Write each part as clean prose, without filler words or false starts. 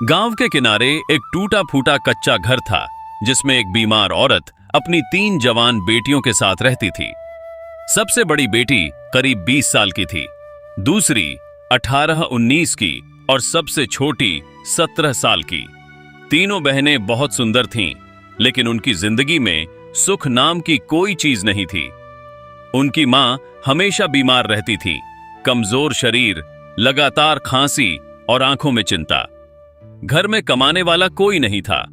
गांव के किनारे एक टूटा फूटा कच्चा घर था जिसमें एक बीमार औरत अपनी 3 जवान बेटियों के साथ रहती थी। सबसे बड़ी बेटी करीब 20 साल की थी, दूसरी 18-19 की और सबसे छोटी 17 साल की। तीनों बहनें बहुत सुंदर थीं, लेकिन उनकी जिंदगी में सुख नाम की कोई चीज नहीं थी। उनकी मां हमेशा बीमार रहती थी, कमजोर शरीर, लगातार खांसी और आंखों में चिंता। घर में कमाने वाला कोई नहीं था,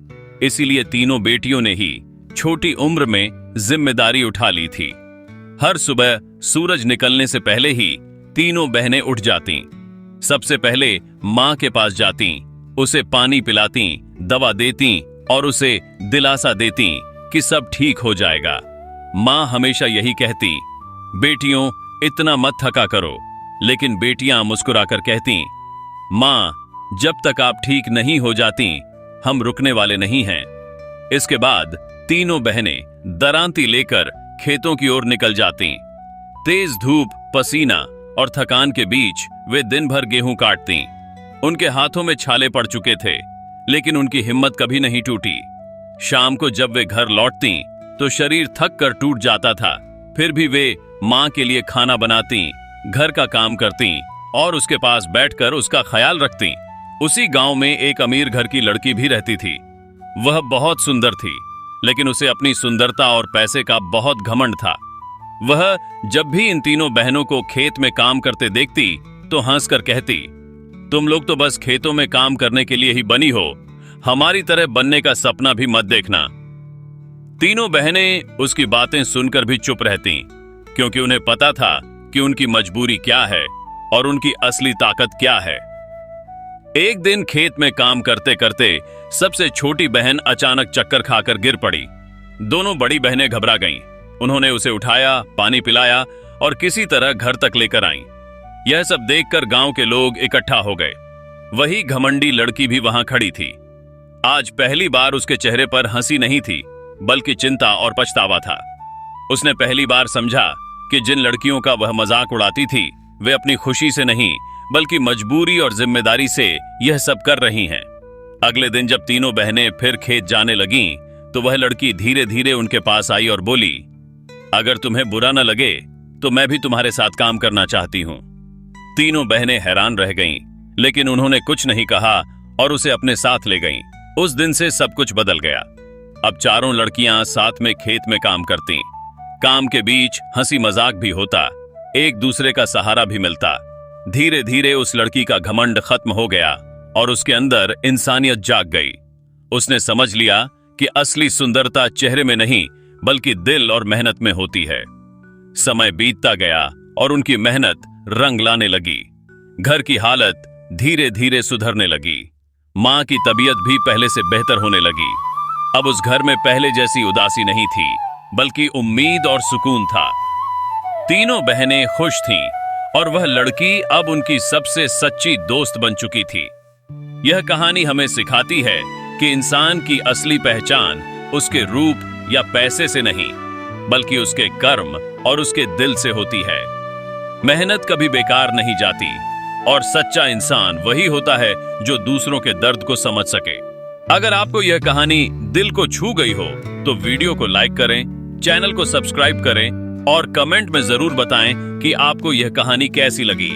इसीलिए तीनों बेटियों ने ही छोटी उम्र में जिम्मेदारी उठा ली थी। हर सुबह सूरज निकलने से पहले ही तीनों बहनें उठ जातीं। सबसे पहले मां के पास जातीं, उसे पानी पिलातीं, दवा देतीं और उसे दिलासा देतीं कि सब ठीक हो जाएगा। मां हमेशा यही कहती, बेटियों इतना मत थका करो, लेकिन बेटियां मुस्कुराकर कहतीं, मां जब तक आप ठीक नहीं हो जाती हम रुकने वाले नहीं हैं। इसके बाद तीनों बहनें दरांती लेकर खेतों की ओर निकल जातीं। तेज धूप, पसीना और थकान के बीच वे दिन भर गेहूं काटतीं। उनके हाथों में छाले पड़ चुके थे, लेकिन उनकी हिम्मत कभी नहीं टूटी। शाम को जब वे घर लौटतीं तो शरीर थक कर टूट जाता था, फिर भी वे मां के लिए खाना बनातीं, घर का काम करतीं और उसके पास बैठकर उसका ख्याल रखतीं। उसी गांव में एक अमीर घर की लड़की भी रहती थी। वह बहुत सुंदर थी, लेकिन उसे अपनी सुंदरता और पैसे का बहुत घमंड था। वह जब भी इन तीनों बहनों को खेत में काम करते देखती तो हंसकर कहती, तुम लोग तो बस खेतों में काम करने के लिए ही बनी हो, हमारी तरह बनने का सपना भी मत देखना। तीनों बहनें उसकी बातें सुनकर भी चुप रहतीं, क्योंकि उन्हें पता था कि उनकी मजबूरी क्या है और उनकी असली ताकत क्या है। एक दिन खेत में काम करते करते सबसे छोटी बहन अचानक चक्कर खाकर गिर पड़ी। दोनों बड़ी बहनें घबरा गईं। उन्होंने उसे उठाया, पानी पिलाया और किसी तरह घर तक लेकर आईं। यह सब देखकर गांव के लोग इकट्ठा हो गए। वही घमंडी लड़की भी वहां खड़ी थी। आज पहली बार उसके चेहरे पर हंसी नहीं थी, बल्कि चिंता और पछतावा था। उसने पहली बार समझा कि जिन लड़कियों का वह मजाक उड़ाती थी, वे अपनी खुशी से नहीं बल्कि मजबूरी और जिम्मेदारी से यह सब कर रही हैं। अगले दिन जब तीनों बहनें फिर खेत जाने लगीं, तो वह लड़की धीरे धीरे उनके पास आई और बोली, अगर तुम्हें बुरा न लगे तो मैं भी तुम्हारे साथ काम करना चाहती हूं। तीनों बहनें हैरान रह गईं, लेकिन उन्होंने कुछ नहीं कहा और उसे अपने साथ ले गईं। उस दिन से सब कुछ बदल गया। अब चारों लड़कियां साथ में खेत में काम करतीं। काम के बीच हंसी मजाक भी होता, एक दूसरे का सहारा भी मिलता। धीरे धीरे उस लड़की का घमंड खत्म हो गया और उसके अंदर इंसानियत जाग गई। उसने समझ लिया कि असली सुंदरता चेहरे में नहीं बल्कि दिल और मेहनत में होती है। समय बीतता गया और उनकी मेहनत रंग लाने लगी। घर की हालत धीरे धीरे सुधरने लगी। मां की तबीयत भी पहले से बेहतर होने लगी। अब उस घर में पहले जैसी उदासी नहीं थी, बल्कि उम्मीद और सुकून था। तीनों बहनें खुश थीं और वह लड़की अब उनकी सबसे सच्ची दोस्त बन चुकी थी। यह कहानी हमें सिखाती है कि इंसान की असली पहचान उसके रूप या पैसे से नहीं, बल्कि उसके कर्म और उसके दिल से होती है। मेहनत कभी बेकार नहीं जाती और सच्चा इंसान वही होता है जो दूसरों के दर्द को समझ सके। अगर आपको यह कहानी दिल को छू गई हो तो वीडियो को लाइक करें, चैनल को सब्सक्राइब करें और कमेंट में जरूर बताएं कि आपको यह कहानी कैसी लगी।